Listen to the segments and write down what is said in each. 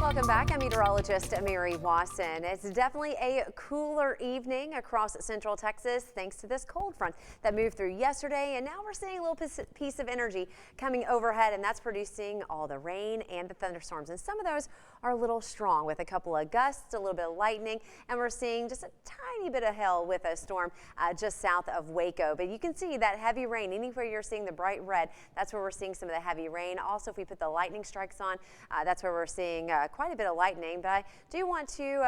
Welcome back. I'm meteorologist Mary Wasson. It's definitely a cooler evening across central Texas thanks to this cold front that moved through yesterday, and now we're seeing a little piece of energy coming overhead, and that's producing all the rain and the thunderstorms, and some of those are a little strong with a couple of gusts, a little bit of lightning, and we're seeing just a tiny bit of hail with a storm just south of Waco. But you can see that heavy rain anywhere you're seeing the bright red. That's where we're seeing some of the heavy rain. Also, if we put the lightning strikes on, that's where we're seeing quite a bit of lightning. But I do want to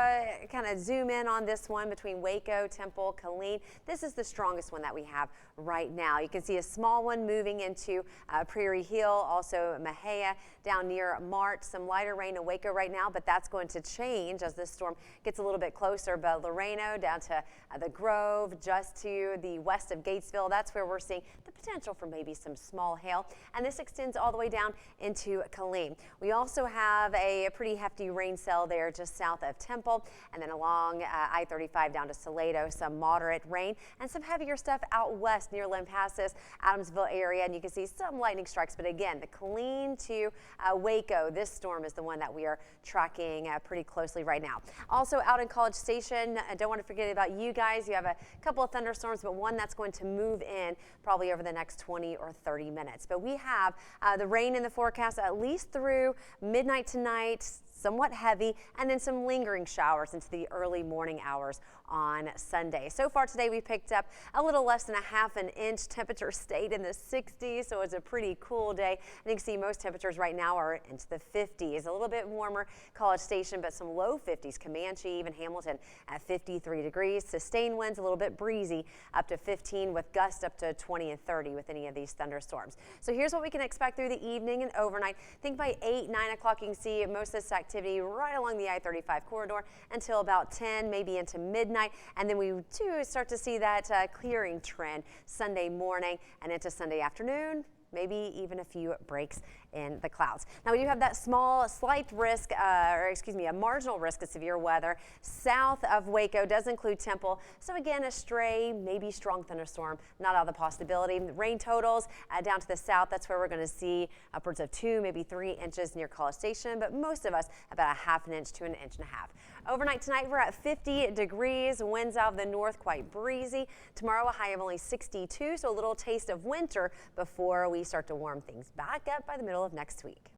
kind of zoom in on this one between Waco, Temple, Killeen. This is the strongest one that we have right now. You can see a small one moving into Prairie Hill, also Mejia down near Mart. Some lighter rain in Waco right now, but that's going to change as this storm gets a little bit closer. But Loreno down to the Grove, just to the west of Gatesville, that's where we're seeing the potential for maybe some small hail. And this extends all the way down into Killeen. We also have a pretty hefty rain cell there just south of Temple, and then along I-35 down to Salado, some moderate rain and some heavier stuff out west near Lampasas, Adamsville area, and you can see some lightning strikes. But again, the Killeen to Waco, this storm is the one that we are tracking pretty closely right now. Also out in College Station, I don't want to forget about you guys. You have a couple of thunderstorms, but one that's going to move in probably over the next 20 or 30 minutes. But we have the rain in the forecast at least through midnight tonight, somewhat heavy, and then some lingering showers into the early morning hours on Sunday. So far today, we picked up a little less than a half an inch. Temperature stayed in the 60s, so it's a pretty cool day. And you can see most temperatures right now are into the 50s. A little bit warmer College Station, but some low 50s. Comanche, even Hamilton at 53 degrees. Sustained winds a little bit breezy up to 15 with gusts up to 20 and 30 with any of these thunderstorms. So here's what we can expect through the evening and overnight. I think by 8, 9 o'clock you can see most of this activity right along the I-35 corridor until about 10, maybe into midnight. And then we do start to see that clearing trend Sunday morning and into Sunday afternoon. Maybe even a few breaks in the clouds. Now we do have that slight risk, a marginal risk of severe weather south of Waco. Does include Temple. So again, a stray, maybe strong thunderstorm, not out of the possibility. Rain totals down to the south. That's where we're going to see upwards of 2, maybe 3 inches near College Station, but most of us about a half an inch to an inch and a half. Overnight tonight, we're at 50 degrees. Winds out of the north, quite breezy. Tomorrow, a high of only 62, so a little taste of winter before we start to warm things back up by the middle of next week.